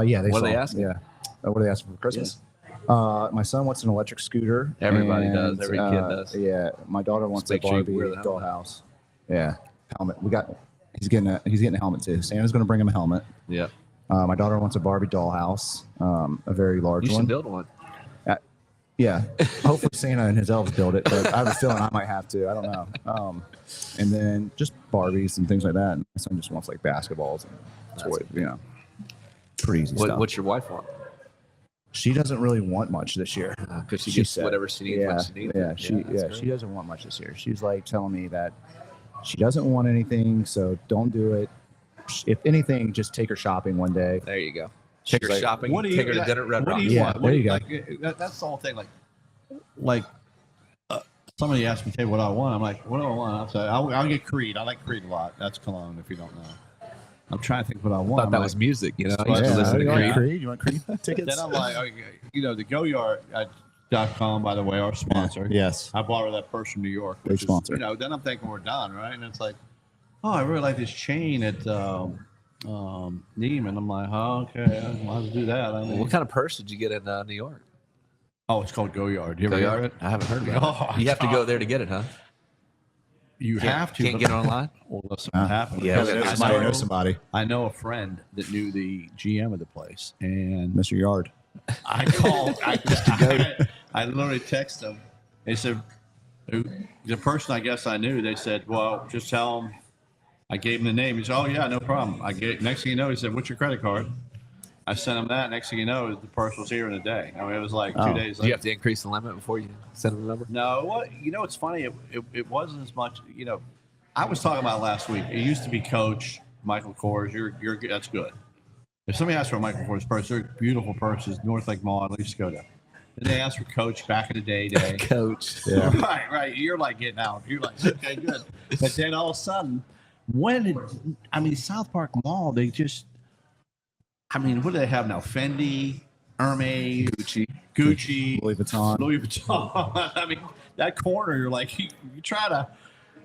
Yeah, What are they saw. asking? Yeah, what are they asking for Christmas? My son wants an electric scooter. Everybody and, does. Every kid does. Yeah, my daughter wants Just a make sure you Barbie wear the helmet. dollhouse. Yeah, helmet. He's getting a helmet too. Santa's going to bring him a helmet. Yeah. My daughter wants a Barbie dollhouse, a very large You one. should build one. Yeah, hopefully Santa and his elves build it, but I have a feeling I might have to. I don't know. And then just Barbies and things like that. And my son just wants like basketballs and toys, pretty easy stuff. What's your wife want? She doesn't really want much this year. Because she She gets said- whatever she needs when she needs yeah, it. she that's she great. doesn't want much this year. She's like telling me that she doesn't want anything, so don't do it. If anything, just take her shopping one day. There you go. Take her like, shopping. What do you? Take her to dinner at Red What Rock. do you Yeah, want? there you go. Like, that's the whole thing. Like somebody asked me, "Hey, what I want?" I'm like, "What do I want?" I'll say, "I'll get Creed. I like Creed a lot. That's cologne, if you don't know." I'm trying to think what I I want. thought that I'm was like, music, you know. I Yeah, used to listen you to want Creed. Creed? You want Creed tickets? then I'm like, okay, the GoYard.com, by the way, our sponsor. Yes. I bought her that purse from New York. Great Which is, sponsor. then I'm thinking we're done, right? And it's like, oh, I really like this chain at Neiman. I'm like, oh, okay, I'll do that. I mean, What kind of purse did you get in New York? oh, it's called GoYard. You ever heard of it? I haven't heard about Oh, it. You have to go there to get it, huh? You have to. Can't but- get it online? Well, listen, what happened. Yeah, Because we gotta Somebody knows somebody. I know a friend that knew the GM of the place, and Mr. Yard. I called. I literally texted him. They said, the person I guess I knew, they said, well, just tell him I gave him the name. He said, oh, yeah, no problem. Next thing you know, he said, what's your credit card? I sent him that. Next thing you know, the purse was here in a day. I mean, it was like 2 days Do you later. have to increase the limit before you send them the number? No, it's funny. It wasn't as much, I was talking about last week. It used to be Coach, Michael Kors. You're good. That's good. If somebody asks for a Michael Kors purse, they're beautiful purses, North Lake Mall, at least go there. Then they asked for Coach back in the day. Coach. Yeah. Right. You're like getting out. You're like, okay, good. But then all of a sudden, South Park Mall, they just, what do they have now? Fendi, Hermes, Gucci, Louis Vuitton. Louis Vuitton. I mean, that corner, you're like, you try to,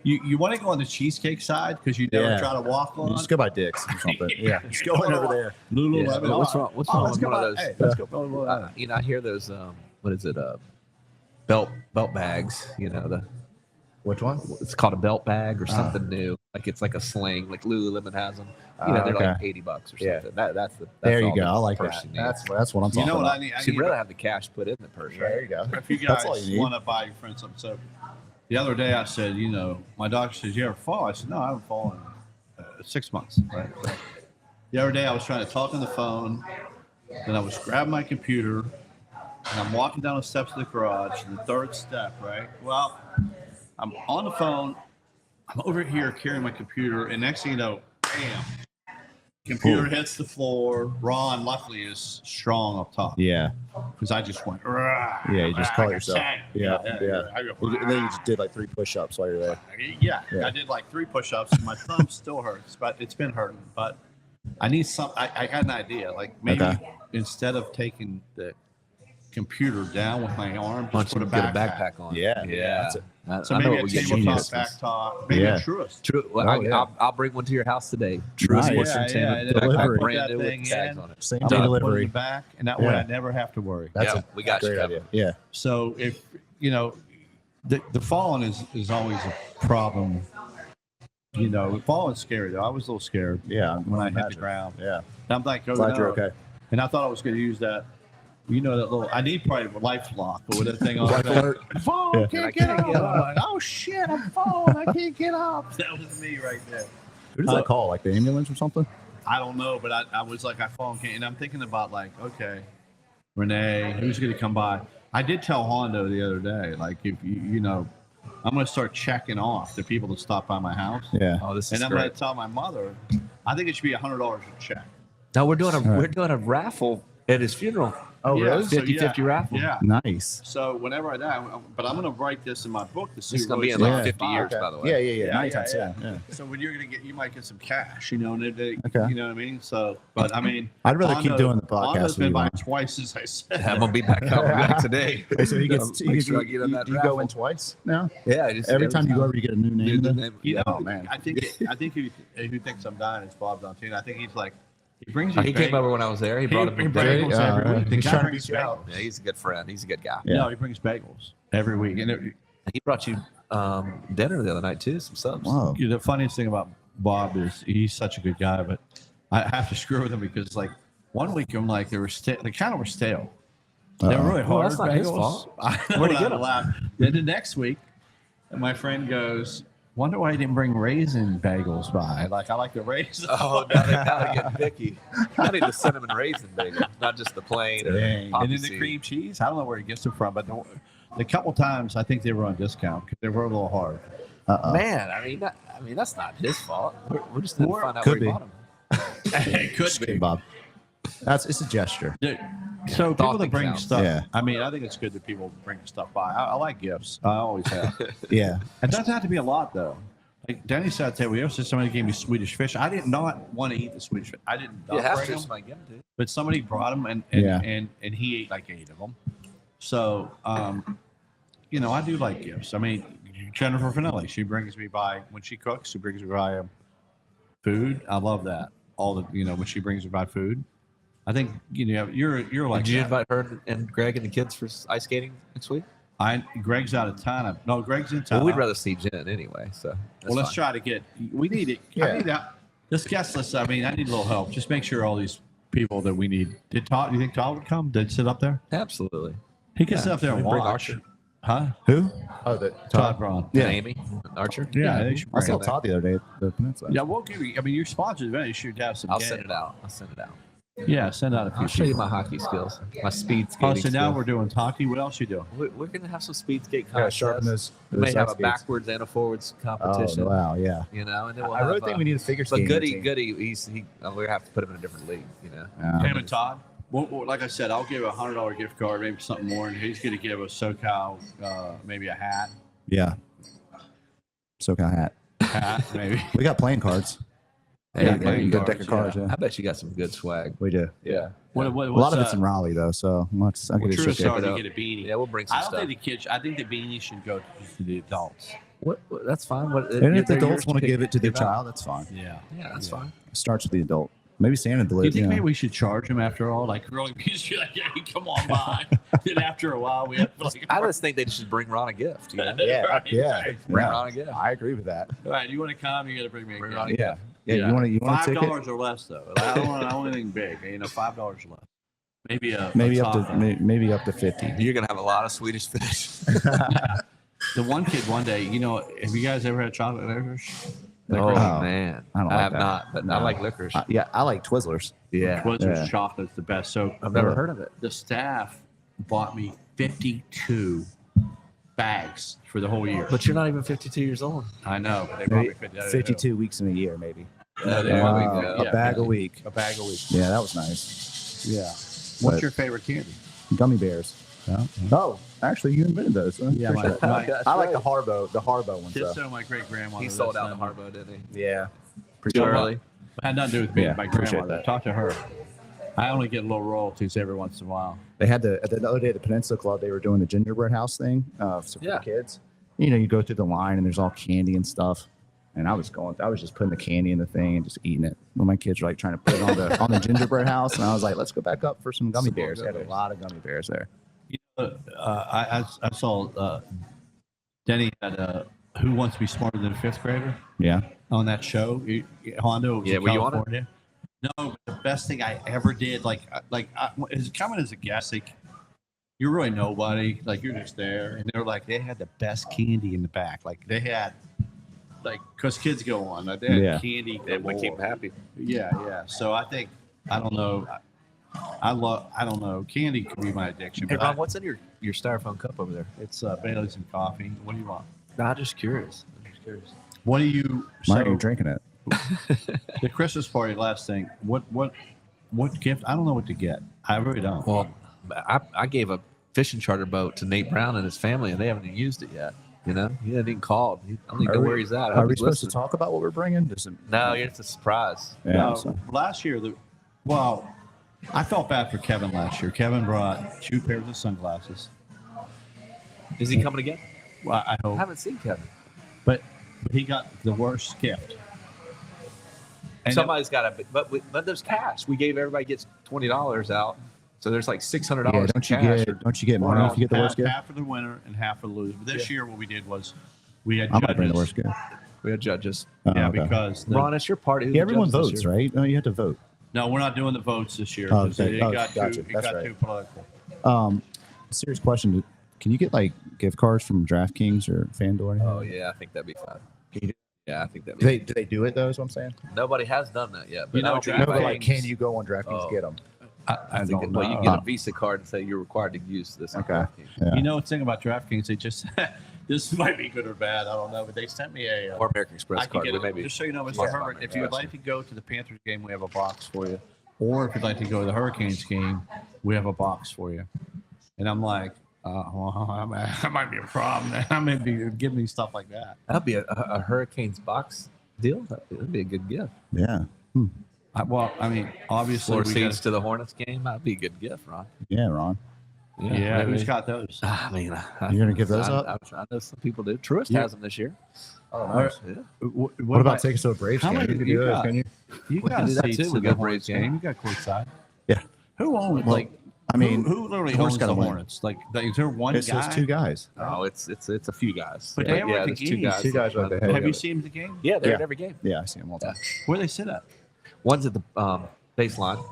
you want to go on the cheesecake side because you never try to walk on. Just go by Dick's or something. Yeah. Just go in over there. Lululemon. Yeah. What's wrong Let's with go one by, of those? hey, let's go by I hear those. What is it? Belt bags. Which one? It's called a belt bag or something new. Like it's like a sling. Like Lululemon has them. They're like $80 or something. Yeah. That's There you all go. the I like purse that. you need. That's what I'm talking You know what about. I need? So you'd rather have the cash put in the purse, right? There you go. If you That's all guys you need. want to buy your friend something, so the other day I said, my doctor says, you ever fall? I said, no, I haven't fallen in 6 months. Right. So the other day I was trying to talk on the phone, then I was grabbing my computer, and I'm walking down the steps of the garage, and the third step, right? Well, I'm on the phone, I'm over here carrying my computer, and next thing you know, bam, computer hits the floor. Ron, luckily, is strong up top. Yeah. Because I just went, Yeah. You just call yourself. Yeah. I go, And then you just did like 3 push-ups while you're there. Yeah, Yeah. I did like 3 push-ups. And my thumb still hurts, but it's been hurting. But I need some. I got an idea. Like maybe instead of taking the computer down with my arm, Why just don't put you a get a backpack. backpack on? Yeah. Yeah. So I know maybe what a we get tabletop genius. back top, maybe Yeah. a truest. True. Well, Oh, yeah. I'll bring one to your house today. Nice. True. Yeah, and then I Delivery. put Brand that new with thing tags in. on it. Same I'm day gonna put it in delivery. the back, and that way Yeah. I never have to worry. That's Yeah, a we got you great covered. idea. Yeah. So if the falling is always a problem. Falling's scary though. I was a little scared Yeah. when I hit the imagine. ground. Yeah. And I'm like, oh, Glad no. you're okay. And I thought I was going to use that. That little. I need probably a life lock, but with that thing on. Life alert. Fall, Yeah. can't get up. I'm like, oh shit, I'm falling. I can't get up. That was me right there. Who does that call? Like the ambulance or something? I don't know, but I was like, I fall and can't. And I'm thinking about like, okay, Renee, who's going to come by? I did tell Hondo the other day, like if I'm going to start checking off the people that stop by my house. Yeah. Oh, this is And I'm going great. to tell my mother, I think it should be $100 a check. No, we're doing Right. we're doing a raffle at his funeral. Oh, Yeah, really? so 50-50 raffle. Yeah. Nice. So whenever I die, but I'm going to write this in my book to see. This is gonna really be in like Yeah. 50 years, Okay. by the way. Yeah. Yeah, 9 yeah, times yeah. 10. Yeah. So when you're going to you might get some cash, and Okay. you know what I mean? So, but I mean, I'd rather keep doing the podcast Hondo's with been you, by Ryan. twice, as I said. I'm gonna be back today. So he gets Make sure I get on that you go raffle. in twice now? Yeah, just Every time you go over, you get a new name. New then? name. You know, Oh, man. I think who thinks I'm dying is Bob Dantino. I think he's like, he brings you. He came over when I was there. He brought him he a brings bagel. bagels every week. The He's guy trying to brings beat you out. bagels. Yeah, he's a good friend. He's a good guy. Yeah. No, he brings bagels every week. And He brought you dinner the other night too. Some subs. Wow. the funniest thing about Bob is he's such a good guy, but I have to screw with him because like 1 week I'm like they kind of were stale. They were really Well, hard that's not his bagels. fault. Where'd he get them? Then the next week, my friend goes, "Wonder why he didn't bring raisin bagels by." Like I like the raisins. Oh, now they're getting picky. I need the cinnamon raisin bagel, not just the plain. Dang. Poppy And then the seed. cream cheese. I don't know where he gets them from, but the couple times I think they were on discount because they were a little hard. Man, I mean, that's not his fault. We're just going to find out Could where he be. bought them. It could Hey, Bob. It's a gesture. So people that bring counts. stuff. Yeah. I mean, I think it's good that people bring stuff by. I like gifts. I always have. Yeah. It doesn't have to be a lot though. Like Danny said, at the table yesterday, somebody gave me Swedish fish. I did not want to eat the Swedish fish. I didn't You have bring to. them, Somebody give them to you. but somebody brought them, and Yeah. and he ate like 8 of them. So, you know, I do like gifts. I mean, Jennifer Finelli, she brings me by when she cooks. She brings me by food. I love that. All the when she brings me by food. I think you're like. Did you that. invite her and Greg and the kids for ice skating next week? Greg's out of town. No, Greg's in town. Well, we'd rather see Jen anyway. So Well, let's try to get. We need it. Yeah. I need that. This guest list. I mean, I need a little help. Just make sure all these people that we need. Did Todd? You think Todd would come? Did sit up there? Absolutely. He can sit up there and We bring watch. Archer. Huh? Who? Oh, Todd Braun. Yeah. And Amy Archer. Yeah, they should I bring saw him there. Todd the other day at the Peninsula. Yeah, we'll give you. I mean, you're sponsored event. You should have some. I'll game. send it out. Yeah, send out a few. I'll show you people. my hockey skills, my speed Oh, skating. so now skills. we're doing hockey. What else you doing? We're gonna have some speed skate Yeah, sharpen contests. those. We may those have a ice skates. backwards and a forwards competition. Oh, wow, yeah. You know, and then we'll I really have, think we need a figure But skating. Goody, we have to put him in a different league. You know. Him and Todd. Well, like I said, I'll give a $100 gift card, maybe something more, and he's going to give a SoCal, maybe a hat. Yeah. SoCal hat. Hat, maybe. We got playing cards. Hey, Yeah, yeah, playing good cards, deck of cards. Yeah. I bet you got some good swag. We do. Yeah. What, A what's, lot of it's in Raleigh though, so I'll get Well, it true shipped. sorry it to up. get a beanie. Yeah, we'll bring some I don't stuff. think the kids. I think the beanie should go to the adults. What, that's fine. What, And if the they're yours adults want to pick- give it to their give out. child, that's fine. Yeah. Yeah, that's fine. It starts with the adult. Maybe Santa Do you delivers. think maybe we should charge them after all? Like really, we just be like, hey, come on by. Then after a while, we have to like. I just think they should bring Ron a gift. You know? Yeah, Right, yeah, right. Bring yeah. Ron a gift. I agree with that. All right, you want to come? You got to bring me a Bring gift. Ron a Yeah, yeah. You want a ticket? $5 or less though. I don't want anything big. $5 or less. Maybe Maybe a up top to maybe up to 50. You're gonna have a lot of Swedish fish. The one kid one day, have you guys ever had chocolate licorice? Oh Oh, man, I don't I like have that. not, but I No. like licorice. Yeah, I like Twizzlers. Yeah, Twizzlers Yeah. chocolate's the best. So I've never heard of it. the staff bought me 52 bags for the whole year. But you're not even 52 years old. I know, but they bought me 52. 52 weeks in a year, maybe. No, they Yeah, bought me, wow. A bag a week. A bag a week. Yeah, that was nice. Yeah. But- What's your favorite candy? Gummy bears. Oh, actually, you invented those. Huh? Yeah, Appreciate my- it. my- I like the Haribo ones. Just Though. so my great grandmother. He sold out the Harbo, didn't he? Yeah. Too Appreciate it. early. Had nothing to do with me. Yeah, My appreciate grandmother. that. Talk to her. I only get little royalties every once in a while. They had the other day at the Peninsula Club. They were doing the gingerbread house thing for Yeah. the kids. You go through the line and there's all candy and stuff. And I was just putting the candy in the thing and just eating it. When my kids were like trying to put it on the gingerbread house, and I was like, let's go back up for some gummy Some more bears. They had a gummy lot of gummy bears there. I saw Denny had Who Wants to Be Smarter Than a Fifth Grader Yeah. on that show. Hondo was Yeah, in were you on it? California. No, but the best thing I ever did, is coming as a guest. Like, you're really nobody. Like, you're just there, and they're like, they had the best candy in the back. Like, they had, because kids go on, they had Yeah. candy. It would keep galore. him happy. Yeah. So I think, I don't know. I don't know. Candy could be my addiction. Hey But Ron, what's in your styrofoam cup over there? it's Bailey's and coffee. What do you want? No, I'm just curious. What do you? Why are So you drinking it? the Christmas party. Last thing. What gift? I don't know what to get. I really don't. Well, I gave a fishing charter boat to Nate Brown and his family, and they haven't even used it yet. He hasn't even called. I don't even know where he's at. I Are hope we he's supposed to listening. talk about what we're bringing? Does it, No, it's a surprise. Yeah. No, so- last year, I felt bad for Kevin last year. Kevin brought 2 pairs of sunglasses. Is he coming again? Well, I I hope, haven't seen Kevin. but he got the worst gift. And Somebody's got a, but there's cash. We gave everybody gets $20 out, so there's like $600 yeah, in cash. don't you get money if you get the worst gift? half for the winner and half for the loser. But this year, what we did was we had I might bring the judges. worst gift. We had judges. Yeah, okay. because Ron, it's your party. Who's Yeah, the everyone judges this votes, year? right? No, you have to vote. no, we're not doing the votes this year. Oh, 'cause okay. It Oh, got gotcha. too, it That's got right. too political. Serious question. Can you get like gift cards from DraftKings or FanDuel or anything? Oh yeah, I think that'd be fun. Can you Yeah, I think that'd do be. they do it though? Is what I'm saying. Nobody has done that yet. But You know, I don't think No, but anybody- like, can you go on DraftKings Oh. get them? I think don't that- know. well, you can get a Visa card and say you're required to use this. Okay. Yeah. You know, the thing about DraftKings, they just this might be good or bad. I don't know, but they sent me a. Or American I Express can card. get but it. maybe. Just so you know, Mr. Yeah. Herbert, if you would like to go to the Panthers game, we have a box for you. or if you'd like to go to the Hurricanes game, we have a box for you. And I'm like, well, that might be a problem. I may be giving me stuff like that. That'd be a Hurricanes box deal. That'd be a good gift. Yeah. I mean, obviously, Floor we seats got, to the Hornets game. That'd be a good gift, Ron. Yeah, Ron. yeah, maybe. who's got those? I mean, You're gonna give those up? I know some people do. Truist Yeah. has them this year. Oh, nice. Yeah. What about taking us to a Braves How game? many You could you do those, got? can you? You We got can do that seats too. to We the got Hornets Braves game. game. You got courtside. Yeah. Who owns Well, like? I mean, who literally the Hornets owns the gotta win. Hornets? Like, is there one It's guy? those two guys. Oh, it's a few guys. But they yeah, were at the there's two games. guys. Two guys right there. Have you seen them at the game? Yeah, they're Yeah. at every game. Yeah, I see them all the time. Where they sit at? One's at the baseline.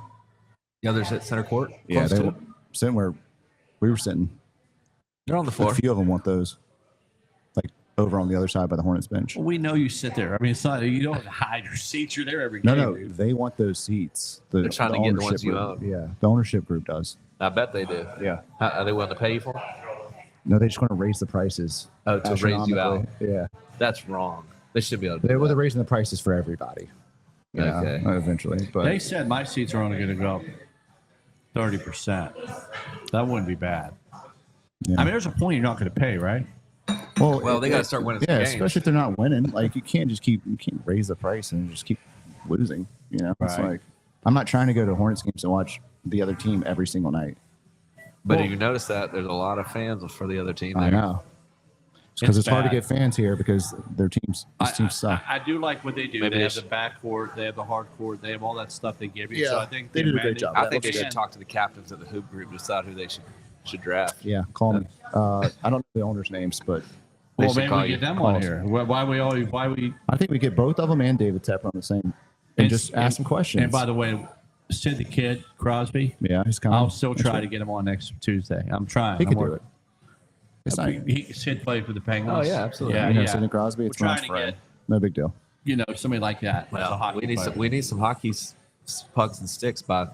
The other's at center court. Yeah, close they to were it. sitting where we were sitting. They're on the A floor. few of them want those, like over on the other side by the Hornets bench. Well, we know you sit there. I mean, it's not you don't have to hide your seats. You're there every No, game. no, dude. they want those seats. They're trying to get the ownership ones you group. own. Yeah, the ownership group does. I bet they do. Yeah. Are they willing to pay you for it? No, they just want to raise the prices. Oh, to raise you out. astronomically. Yeah, That's wrong. They should be able to do they're that. raising the prices for everybody. Yeah, Okay. eventually, but They said my seats are only going to go up 30%. That wouldn't be bad. yeah. I mean, there's a point you're not going to pay, right? Well, they got to start winning some Yeah, games. especially if they're not winning. Like you can't raise the price and just keep losing. You know, it's Right. like I'm not trying to go to Hornets games and watch the other team every single night. But Well- you notice that there's a lot of fans for the other team there. I know. Because it's hard to bad. get fans here because their teams, these teams suck. I do like what they do. Maybe they they have should- the back court, they have the hard court, they have all that stuff they give you. Yeah, So I think they the did a great amenities- job. I That think they looks should good. talk to the captains of the hoop group to decide who they should draft. Yeah, call me. I don't know the owners' names, but They Well, should maybe call we you. get them Call on us. here. Why we? I think we get both of them and David Tepper on the same, and And- just ask some questions. And by the way, Sid the Kid Crosby, yeah, he's coming. I'll still That's try right. to get him on next Tuesday. I'm trying. He I'm could do working. it. It's not, Sid played for the Penguins. Oh, yeah, absolutely. Yeah, you know, yeah. Sidney Crosby. It's We're Ron's trying to friend. get No big deal. somebody like that. as a Well, hockey player. we need some hockey pucks and sticks by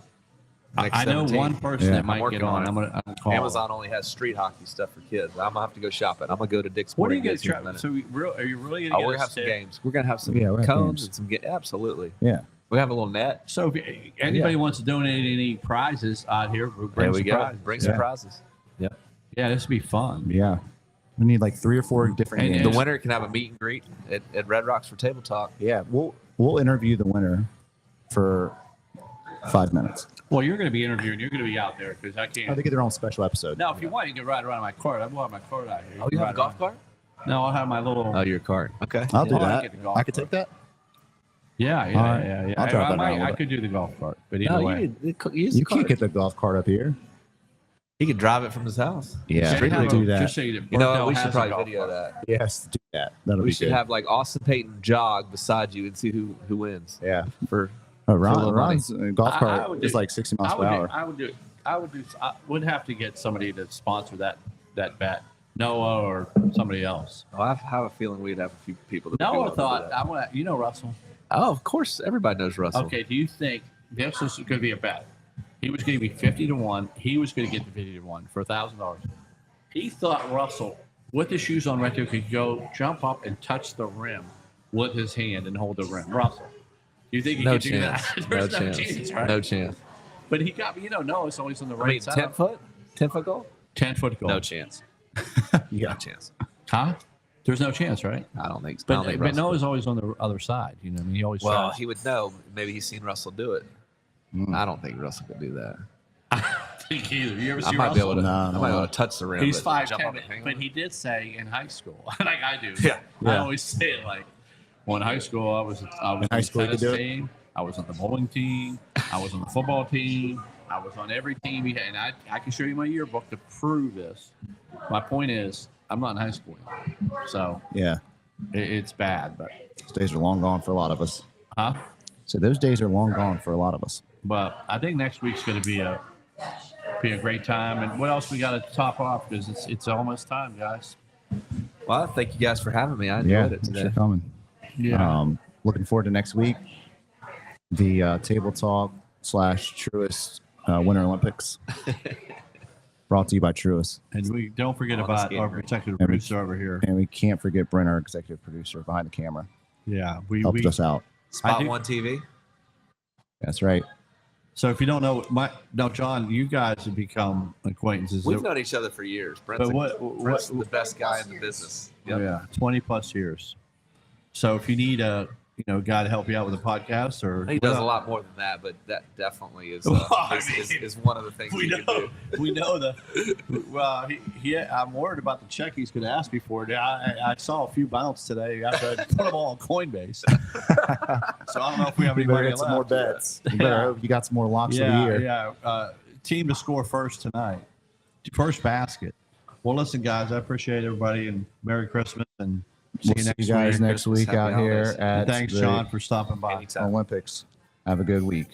next I know 17. one person Yeah. that I'm might working get on. on it. I'm gonna call. Amazon only has street hockey stuff for kids. I'm gonna have to go shopping. I'm gonna go to Dick's What are you Sporting going Goods to here in a try? minute. So, are you really going Oh, to we're get gonna have some games. We're gonna have some Yeah, we'll have cones games. and some absolutely. Yeah. We have a little net. So, if anybody wants to donate any prizes out here, we'll bring There we some go. prizes. Bring some Yeah. prizes. Yep. Yeah, this would be fun. Yeah. We need like 3 or 4 different And- games. The winner can have a meet and greet at Red Rocks for Table Talk. Yeah, we'll interview the winner for 5 minutes. Well, you're going to be interviewing. You're going to be out there because I Oh, can't. they get their own special episode. Now, if you want, you can ride around my cart. I will have my cart out here. Oh, you can have a ride golf around. cart? No, I'll have my little. Oh, your cart. Okay. I'll do Oh, I that. get the golf I could cart. take that. Yeah, All right. yeah. I'll drive that around a little I bit. could do the golf cart, but either No, way. You can't get the golf cart up here. He could drive it from his house. Yeah, They have do a- that. Just so you, You know Burkdale what? We has should a probably golf video cart. that. Yes, do that. That'll We be should good. have like Austin Payton jog beside you and see who wins. Yeah. For Oh, a little Ron's golf I cart would is do- like 60 miles I per would, hour. I would have to get somebody to sponsor that bet, Noah or somebody else. oh, I have a feeling we'd have a few people. That would be Noah willing to do thought that. I want to. You know Russell. Oh, of course, everybody knows Russell. Okay. Do you think this was going to be a bet? He was going to be 50-1. He was going to get the 50-1 for $1,000. He thought Russell, with the shoes on right there, could go jump up and touch the rim with his hand and hold the rim. Russell, do you think he No could do chance. that? No There's chance. right? No chance. But he got me. Noah's always on the I right mean, side. 10 foot? 10 foot goal? 10-foot goal. No chance. Yeah. No chance. Huh? There's no chance, right? I don't think. I But, don't think but Russell. Noah's always on the other side. You know, I mean, he always. Well, tries. he would know. Maybe he's seen Russell do it. Mm. I don't think Russell could do that. think either. You ever I see might be Russell? able to. No, I might be no. able to touch the rim. He's but 5'10", jump up and hang but on he it. did say in high school, like I do. Yeah. I Yeah. always say it like, well, in high school I was In on high the school, you could tennis do it? team, I was on the bowling team, I was on the football team, I was on every team he had, and I can show you my yearbook to prove this. My point is, I'm not in high school anymore, so Yeah. it's bad, but Those days are long gone for a lot of us. huh? So those days are long gone for a lot of us. But I think next week's going to be a great time. And what else we got to top off because it's almost time, guys. Well, thank you guys for having me. I enjoyed Yeah, it thanks today. for coming. Looking forward to next week. The Table Talk / Truist Winter Olympics. Brought to you by Truist. And we don't forget On the about skating our rink. executive And we- producer over here. And we can't forget Brent, our executive producer behind the camera. Yeah, Helps us out. Spot I do- One TV. That's right. So if you don't know, now John, you guys have become acquaintances. We've known each other for years. Brent's, Brent's the best guy in the business. Oh, yeah, 20 plus years. So if you need a guy to help you out with a podcast, or He does a lot more than that, but that definitely is one of the things we he know. can do. We know that. Well, I'm worried about the check he's going to ask me for. I saw a few bounce today after I put them all on Coinbase. So I don't know if we have any You better money get some more left. bets. You better hope you got some more locks for the year. Yeah. Team to score first tonight. First basket. Well, listen, guys, I appreciate everybody, and Merry Christmas, and see We'll you see next you guys week. next week Happy out here holidays. at Thanks, the John, for stopping by. Anytime. Olympics. Have a good week.